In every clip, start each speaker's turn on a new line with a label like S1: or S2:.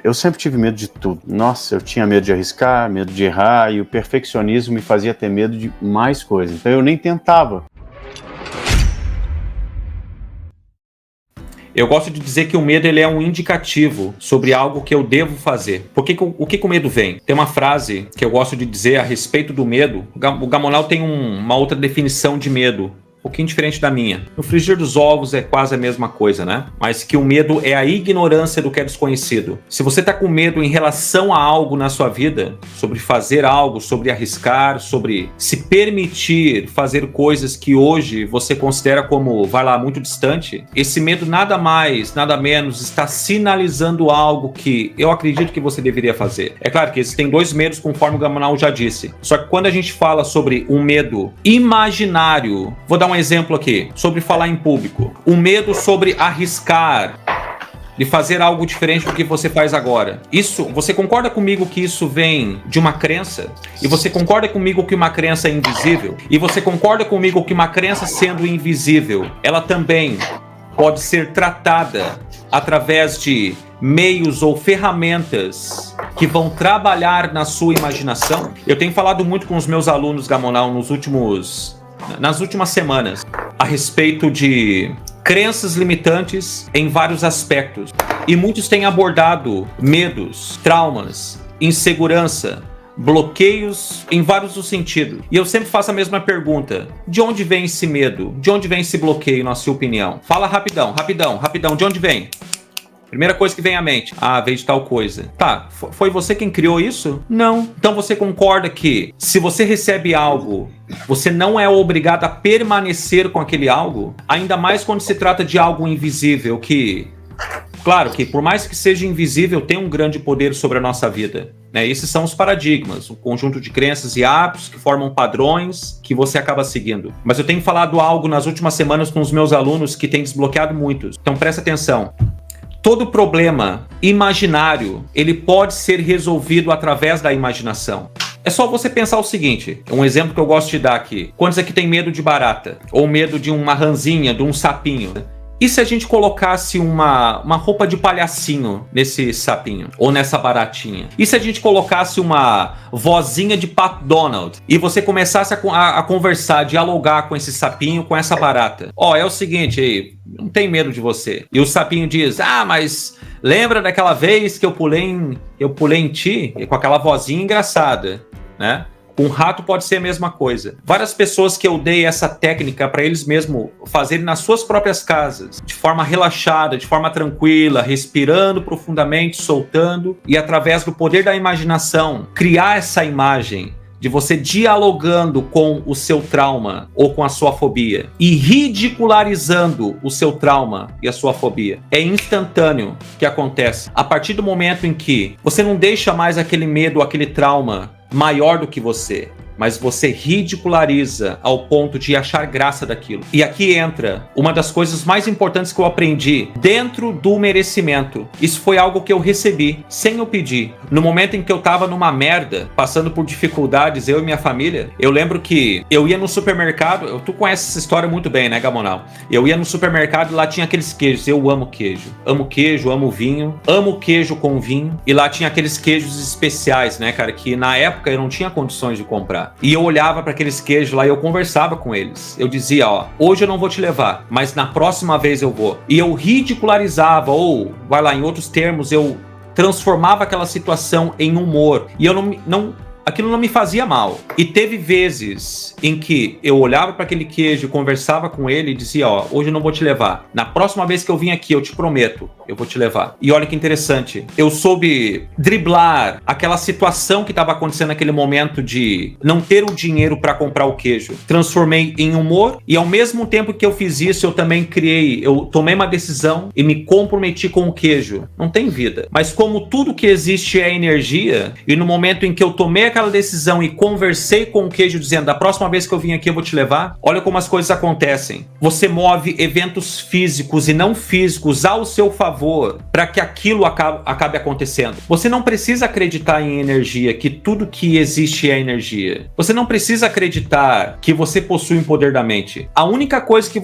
S1: Eu sempre tive medo de tudo. Nossa, eu tinha medo de arriscar, medo de errar, e o perfeccionismo me fazia ter medo de mais coisas. Então eu nem tentava.
S2: Eu gosto de dizer que o medo ele é um indicativo sobre algo que eu devo fazer. O que o medo vem? Tem uma frase que eu gosto de dizer a respeito do medo. O Gamonal tem uma outra definição de medo, um pouquinho diferente da minha. No frigir dos ovos é quase a mesma coisa, né? Mas que o medo é a ignorância do que é desconhecido. Se você tá com medo em relação a algo na sua vida, sobre fazer algo, sobre arriscar, sobre se permitir fazer coisas que hoje você considera como, vai lá, muito distante, esse medo nada mais, nada menos está sinalizando algo que eu acredito que você deveria fazer. É claro que existem dois medos, conforme o Gamonal já disse. Só que quando a gente fala sobre um medo imaginário, vou dar um exemplo aqui, sobre falar em público. O medo sobre arriscar, de fazer algo diferente do que você faz agora. Isso, você concorda comigo que isso vem de uma crença? E você concorda comigo que uma crença é invisível? E você concorda comigo que uma crença sendo invisível, ela também pode ser tratada através de meios ou ferramentas que vão trabalhar na sua imaginação? Eu tenho falado muito com os meus alunos, Gamonal, nas últimas semanas, a respeito de crenças limitantes em vários aspectos. E muitos têm abordado medos, traumas, insegurança, bloqueios em vários dos sentidos. E eu sempre faço a mesma pergunta: de onde vem esse medo? De onde vem esse bloqueio, na sua opinião? Fala rapidão, de onde vem? Primeira coisa que vem à mente: veio de tal coisa. Tá, foi você quem criou isso? Não. Então você concorda que se você recebe algo, você não é obrigado a permanecer com aquele algo? Ainda mais quando se trata de algo invisível, que, claro que por mais que seja invisível, tem um grande poder sobre a nossa vida, né? Esses são os paradigmas, um conjunto de crenças e hábitos que formam padrões que você acaba seguindo. Mas eu tenho falado algo nas últimas semanas com os meus alunos que tem desbloqueado muitos. Então presta atenção. Todo problema imaginário, ele pode ser resolvido através da imaginação. É só você pensar o seguinte, um exemplo que eu gosto de dar aqui. Quantos aqui tem medo de barata? Ou medo de uma ranzinha, de um sapinho? E se a gente colocasse uma roupa de palhacinho nesse sapinho? Ou nessa baratinha? E se a gente colocasse uma vozinha de Pat Donald? E você começasse a conversar, dialogar com esse sapinho, com essa barata? É o seguinte aí, não tem medo de você. E o sapinho diz: mas lembra daquela vez que eu pulei em ti? E com aquela vozinha engraçada, né? Com um rato pode ser a mesma coisa. Várias pessoas que eu dei essa técnica para eles mesmos fazerem nas suas próprias casas, de forma relaxada, de forma tranquila, respirando profundamente, soltando, e através do poder da imaginação, criar essa imagem de você dialogando com o seu trauma ou com a sua fobia e ridicularizando o seu trauma e a sua fobia. É instantâneo que acontece. A partir do momento em que você não deixa mais aquele medo, aquele trauma maior do que você, mas você ridiculariza ao ponto de achar graça daquilo. E aqui entra uma das coisas mais importantes que eu aprendi dentro do merecimento. Isso foi algo que eu recebi, sem eu pedir. No momento em que eu tava numa merda, passando por dificuldades, eu e minha família, eu lembro que eu ia no supermercado, tu conhece essa história muito bem, né, Gamonal? Eu ia no supermercado e lá tinha aqueles queijos. Eu amo queijo, amo vinho, amo queijo com vinho. E lá tinha aqueles queijos especiais, né, cara, que na época eu não tinha condições de comprar. E eu olhava para aqueles queijos lá e eu conversava com eles. Eu dizia: hoje eu não vou te levar, mas na próxima vez eu vou. E eu ridicularizava, ou, vai lá, em outros termos, eu transformava aquela situação em humor. E eu aquilo não me fazia mal. E teve vezes em que eu olhava para aquele queijo, conversava com ele e dizia: hoje eu não vou te levar. Na próxima vez que eu vim aqui, eu te prometo, eu vou te levar. E olha que interessante, eu soube driblar aquela situação que estava acontecendo naquele momento de não ter o dinheiro para comprar o queijo. Transformei em humor, e ao mesmo tempo que eu fiz isso, eu também eu tomei uma decisão e me comprometi com o queijo. Não tem vida. Mas como tudo que existe é energia, e no momento em que eu tomei aquela decisão e conversei com o queijo dizendo, da próxima vez que eu vim aqui eu vou te levar, olha como as coisas acontecem. Você move eventos físicos e não físicos ao seu favor para que aquilo acabe acontecendo. Você não precisa acreditar em energia, que tudo que existe é energia. Você não precisa acreditar que você possui o poder da mente. A única coisa que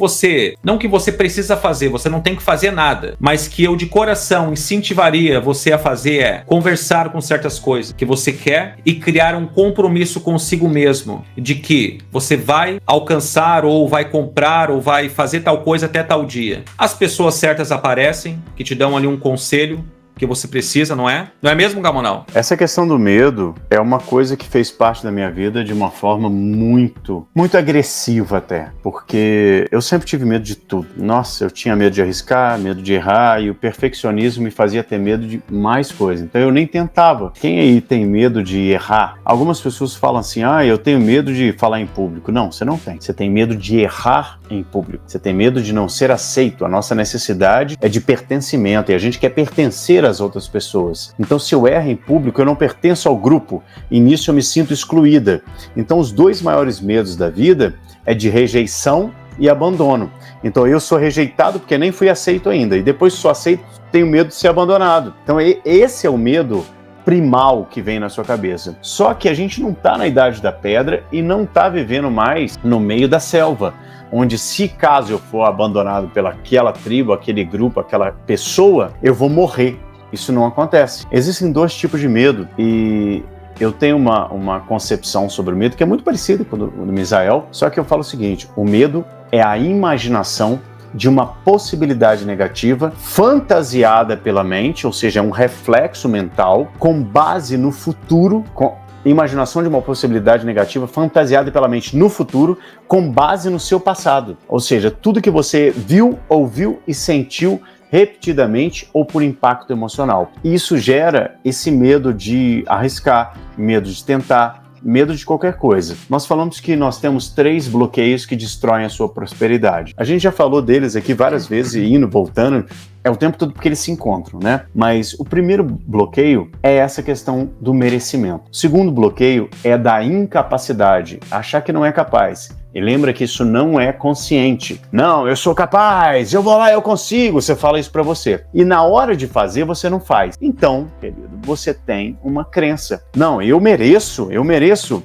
S2: não que você precisa fazer, você não tem que fazer nada, mas que eu de coração incentivaria você a fazer é conversar com certas coisas que você quer e criar um compromisso consigo mesmo de que você vai alcançar ou vai comprar ou vai fazer tal coisa até tal dia. As pessoas certas aparecem, que te dão ali um conselho que você precisa, não é? Não é mesmo, Gamonal?
S1: Essa questão do medo é uma coisa que fez parte da minha vida de uma forma muito agressiva até, porque eu sempre tive medo de tudo. Nossa, eu tinha medo de arriscar, medo de errar, e o perfeccionismo me fazia ter medo de mais coisas. Então eu nem tentava. Quem aí tem medo de errar? Algumas pessoas falam assim, eu tenho medo de falar em público. Não, você não tem. Você tem medo de errar em público. Você tem medo de não ser aceito. A nossa necessidade é de pertencimento, e a gente quer pertencer às outras pessoas. Então, se eu erro em público, eu não pertenço ao grupo, e nisso eu me sinto excluída. Então, os dois maiores medos da vida é de rejeição e abandono. Então, eu sou rejeitado porque nem fui aceito ainda, e depois que sou aceito, tenho medo de ser abandonado. Então, esse é o medo primal que vem na sua cabeça. Só que a gente não está na idade da pedra e não está vivendo mais no meio da selva, onde se caso eu for abandonado pelaquela tribo, aquele grupo, aquela pessoa, eu vou morrer. Isso não acontece. Existem dois tipos de medo, e eu tenho uma concepção sobre o medo que é muito parecida com o do Misael, só que eu falo o seguinte: o medo é a imaginação de uma possibilidade negativa fantasiada pela mente, ou seja, é um reflexo mental com base no futuro, com imaginação de uma possibilidade negativa fantasiada pela mente no futuro com base no seu passado. Ou seja, tudo que você viu, ouviu e sentiu repetidamente ou por impacto emocional. E isso gera esse medo de arriscar, medo de tentar, medo de qualquer coisa. Nós falamos que nós temos 3 bloqueios que destroem a sua prosperidade. A gente já falou deles aqui várias vezes, indo, voltando, é o tempo todo porque eles se encontram, né? Mas o primeiro bloqueio é essa questão do merecimento. O segundo bloqueio é da incapacidade, achar que não é capaz. E lembra que isso não é consciente. Não, eu sou capaz, eu vou lá, eu consigo. Você fala isso pra você. E na hora de fazer, você não faz. Então, querido, você tem uma crença. Não, eu mereço.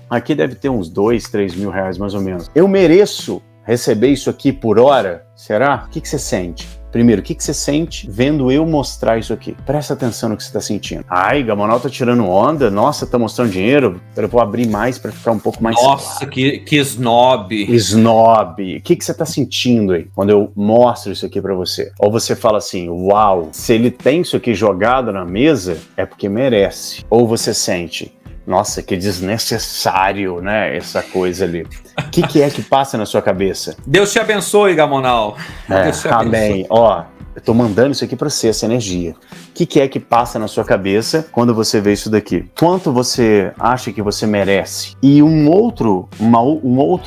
S1: Aqui deve ter uns 2, 3 mil reais mais ou menos. Eu mereço receber isso aqui por hora? Será? O que você sente? Primeiro, o que você sente vendo eu mostrar isso aqui? Presta atenção no que você está sentindo. Ai, Gamonal tá tirando onda. Nossa, tá mostrando dinheiro. Eu vou abrir mais para ficar um pouco mais
S2: Nossa, claro. que snob.
S1: Snob. O que você tá sentindo aí quando eu mostro isso aqui para você? Ou você fala assim, uau, se ele tem isso aqui jogado na mesa, é porque merece. Ou você sente, nossa, que desnecessário, né, essa coisa ali. O que é que passa na sua cabeça?
S2: Deus te abençoe, Gamonal.
S1: Deus te abençoe. Amém. Ó, eu tô mandando isso aqui pra você, essa energia. O que é que passa na sua cabeça quando você vê isso daqui? Quanto você acha que você merece? E um outro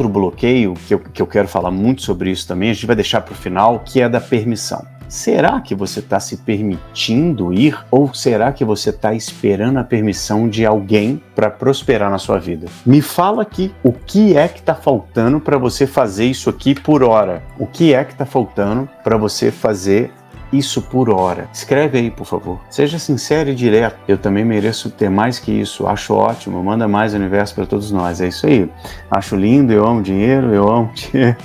S1: bloqueio, que eu quero falar muito sobre isso também, a gente vai deixar pro final, que é da permissão. Será que você está se permitindo ir, ou será que você está esperando a permissão de alguém para prosperar na sua vida? Me fala aqui, o que é que está faltando para você fazer isso aqui por hora? O que é que está faltando para você fazer isso por hora? Escreve aí, por favor. Seja sincero e direto. Eu também mereço ter mais que isso. Acho ótimo. Manda mais universo para todos nós. É isso aí. Acho lindo. Eu amo dinheiro. Eu amo dinheiro.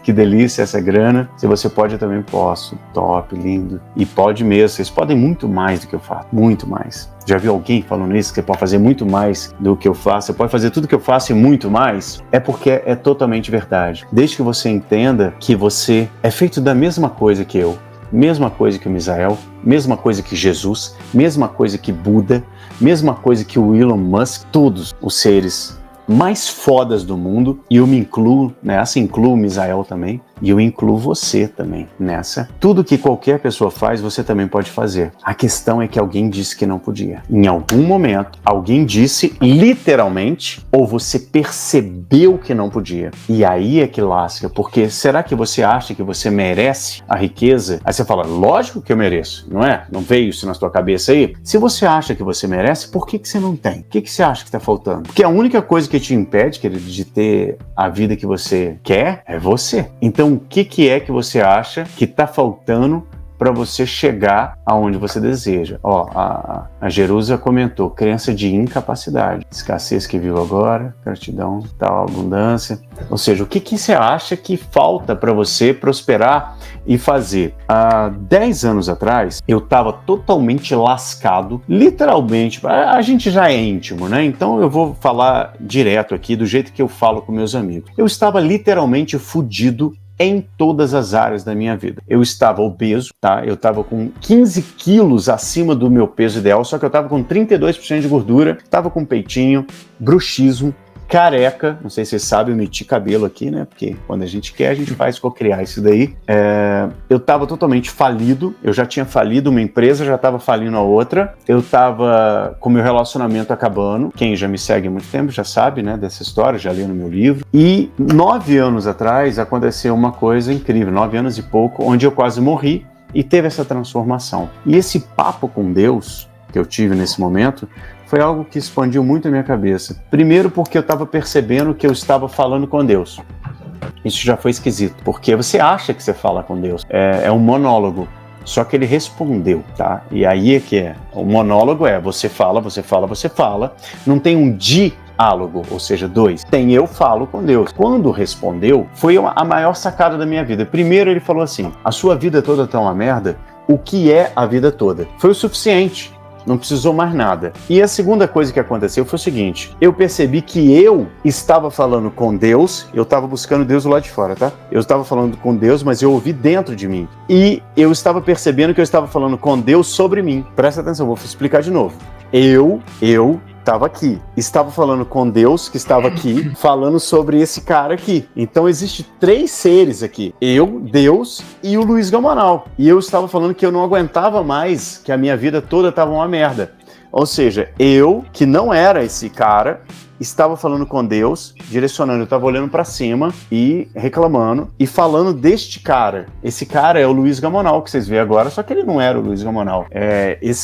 S1: Que delícia essa grana. Se você pode, eu também posso. Top, lindo. E pode mesmo. Vocês podem muito mais do que eu faço. Muito mais. Já viu alguém falando isso? Que você pode fazer muito mais do que eu faço? Você pode fazer tudo que eu faço e muito mais? É porque é totalmente verdade. Desde que você entenda que você é feito da mesma coisa que eu, mesma coisa que o Misael, mesma coisa que Jesus, mesma coisa que Buda, mesma coisa que o Elon Musk, todos os seres mais fodas do mundo, e eu me incluo, né? Assim incluo o Misael também. E eu incluo você também nessa. Tudo que qualquer pessoa faz, você também pode fazer. A questão é que alguém disse que não podia. Em algum momento, alguém disse literalmente, ou você percebeu que não podia. E aí é que lasca, porque será que você acha que você merece a riqueza? Aí você fala, lógico que eu mereço, não é? Não veio isso na sua cabeça aí? Se você acha que você merece, por que você não tem? O que você acha que está faltando? Porque a única coisa que te impede, querido, de ter a vida que você quer é você. Então, o que é que você acha que está faltando para você chegar aonde você deseja? Ó, a Jerusa comentou, crença de incapacidade, escassez que vivo agora, gratidão, tal, abundância. Ou seja, o que você acha que falta para você prosperar e fazer? Há 10 anos atrás, eu estava totalmente lascado, literalmente, a gente já é íntimo, né? Então eu vou falar direto aqui, do jeito que eu falo com meus amigos. Eu estava literalmente fudido em todas as áreas da minha vida. Eu estava obeso, tá? Eu estava com 15 quilos acima do meu peso ideal, só que eu estava com 32% de gordura, estava com peitinho, bruxismo, careca, não sei se vocês sabem, eu meti cabelo aqui, né? Porque quando a gente quer, a gente faz cocriar isso daí. Eu estava totalmente falido, eu já tinha falido uma empresa, já estava falindo a outra, eu estava com meu relacionamento acabando, quem já me segue há muito tempo já sabe, né, dessa história, já leu no meu livro. E 9 anos atrás aconteceu uma coisa incrível, 9 anos e pouco, onde eu quase morri e teve essa transformação. E esse papo com Deus que eu tive nesse momento foi algo que expandiu muito a minha cabeça. Primeiro porque eu estava percebendo que eu estava falando com Deus. Isso já foi esquisito, porque você acha que você fala com Deus. É um monólogo. Só que ele respondeu, tá? E aí é que é. O monólogo é você fala, você fala, você fala. Não tem um diálogo, ou seja, dois. Tem eu falo com Deus. Quando respondeu, foi a maior sacada da minha vida. Primeiro ele falou assim, a sua vida toda tá uma merda? O que é a vida toda? Foi o suficiente. Não precisou mais nada. E a segunda coisa que aconteceu foi o seguinte, eu percebi que eu estava falando com Deus, eu estava buscando Deus do lado de fora, tá? Eu estava falando com Deus, mas eu ouvi dentro de mim. E eu estava percebendo que eu estava falando com Deus sobre mim. Presta atenção, vou explicar de novo. Eu estava aqui, estava falando com Deus, que estava aqui, falando sobre esse cara aqui. Então existe 3 seres aqui, eu, Deus e o Luiz Gamonal. E eu estava falando que eu não aguentava mais, que a minha vida toda estava uma merda. Ou seja, eu, que não era esse cara, estava falando com Deus, direcionando, eu estava olhando para cima e reclamando e falando deste cara. Esse cara é o Luiz Gamonal, que vocês veem agora, só que ele não era o Luiz Gamonal.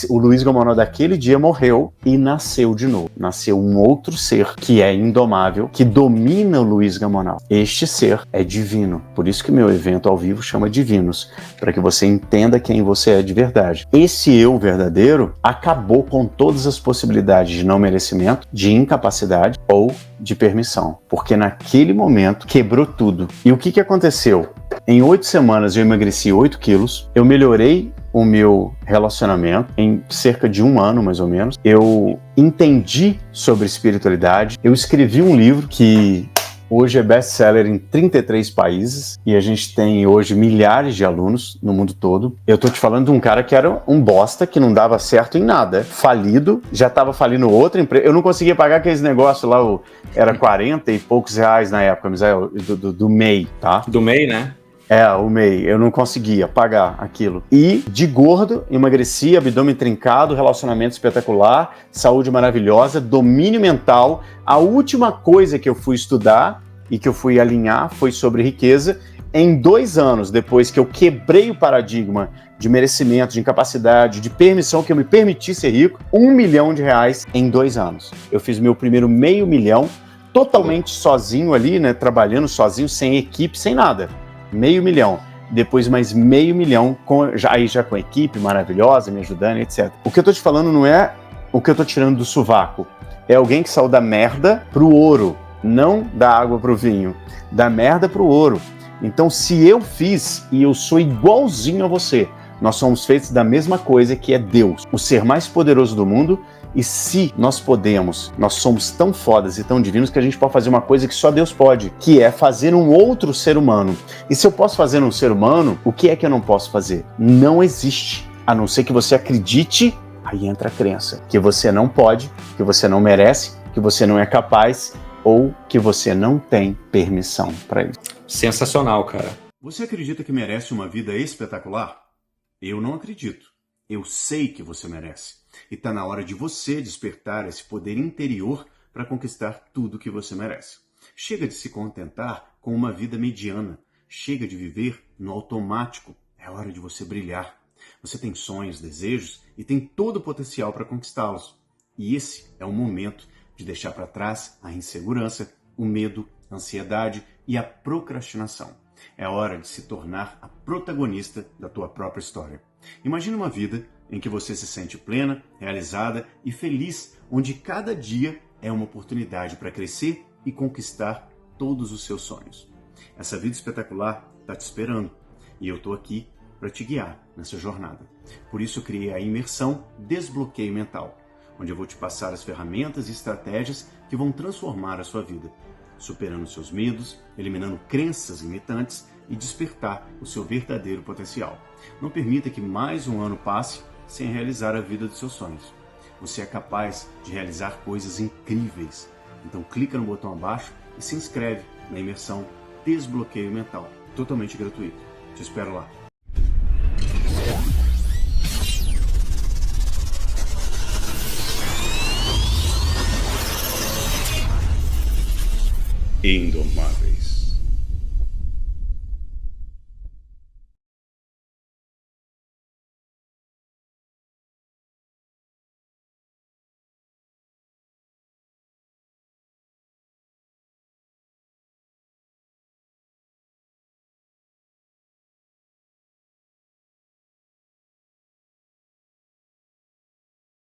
S1: O Luiz Gamonal daquele dia morreu e nasceu de novo. Nasceu um outro ser que é indomável, que domina o Luiz Gamonal. Este ser é divino. Por isso que meu evento ao vivo chama Divinos, para que você entenda quem você é de verdade. Esse eu verdadeiro acabou com todas as possibilidades de não merecimento, de incapacidade ou de permissão, porque naquele momento quebrou tudo. E o que aconteceu? Em 8 semanas eu emagreci 8 quilos, eu melhorei o meu relacionamento em cerca de 1 ano, mais ou menos. Eu entendi sobre espiritualidade, eu escrevi um livro que hoje é best-seller em 33 países e a gente tem hoje milhares de alunos no mundo todo. Eu tô te falando de um cara que era um bosta, que não dava certo em nada. Falido, já tava falindo outra empresa. Eu não conseguia pagar aqueles negócios lá, era 40 e poucos reais na época, Misael, do MEI, tá?
S2: Do MEI, né?
S1: O MEI, eu não conseguia pagar aquilo. E de gordo, emagreci, abdômen trincado, relacionamento espetacular, saúde maravilhosa, domínio mental. A última coisa que eu fui estudar e que eu fui alinhar foi sobre riqueza. Em 2 anos, depois que eu quebrei o paradigma de merecimento, de incapacidade, de permissão, que eu me permiti ser rico, R$1 milhão em 2 anos. Eu fiz meu primeiro $500 mil, totalmente sozinho ali, né, trabalhando sozinho, sem equipe, sem nada. R$500 mil, depois mais R$500 mil, já com a equipe maravilhosa, me ajudando, etc. O que eu tô te falando não é o que eu tô tirando do sovaco, é alguém que saiu da merda pro ouro, não da água pro vinho, da merda pro ouro. Então se eu fiz e eu sou igualzinho a você, nós somos feitos da mesma coisa, que é Deus, o ser mais poderoso do mundo. E se nós podemos, nós somos tão fodas e tão divinos que a gente pode fazer uma coisa que só Deus pode, que é fazer um outro ser humano. E se eu posso fazer um ser humano, o que é que eu não posso fazer? Não existe, a não ser que você acredite, aí entra a crença, que você não pode, que você não merece, que você não é capaz ou que você não tem permissão para isso.
S2: Sensacional, cara.
S1: Você acredita que merece uma vida espetacular? Eu não acredito. Eu sei que você merece. E está na hora de você despertar esse poder interior para conquistar tudo o que você merece. Chega de se contentar com uma vida mediana. Chega de viver no automático. É hora de você brilhar. Você tem sonhos, desejos e tem todo o potencial para conquistá-los. E esse é o momento de deixar para trás a insegurança, o medo, a ansiedade e a procrastinação. É hora de se tornar a protagonista da tua própria história. Imagine uma vida em que você se sente plena, realizada e feliz, onde cada dia é uma oportunidade para crescer e conquistar todos os seus sonhos. Essa vida espetacular está te esperando e eu estou aqui para te guiar nessa jornada. Por isso eu criei a imersão Desbloqueio Mental, onde eu vou te passar as ferramentas e estratégias que vão transformar a sua vida, superando seus medos, eliminando crenças limitantes e despertar o seu verdadeiro potencial. Não permita que mais um ano passe sem realizar a vida dos seus sonhos. Você é capaz de realizar coisas incríveis. Então clica no botão abaixo e se inscreve na imersão Desbloqueio Mental, totalmente gratuito. Te espero lá. Indomável.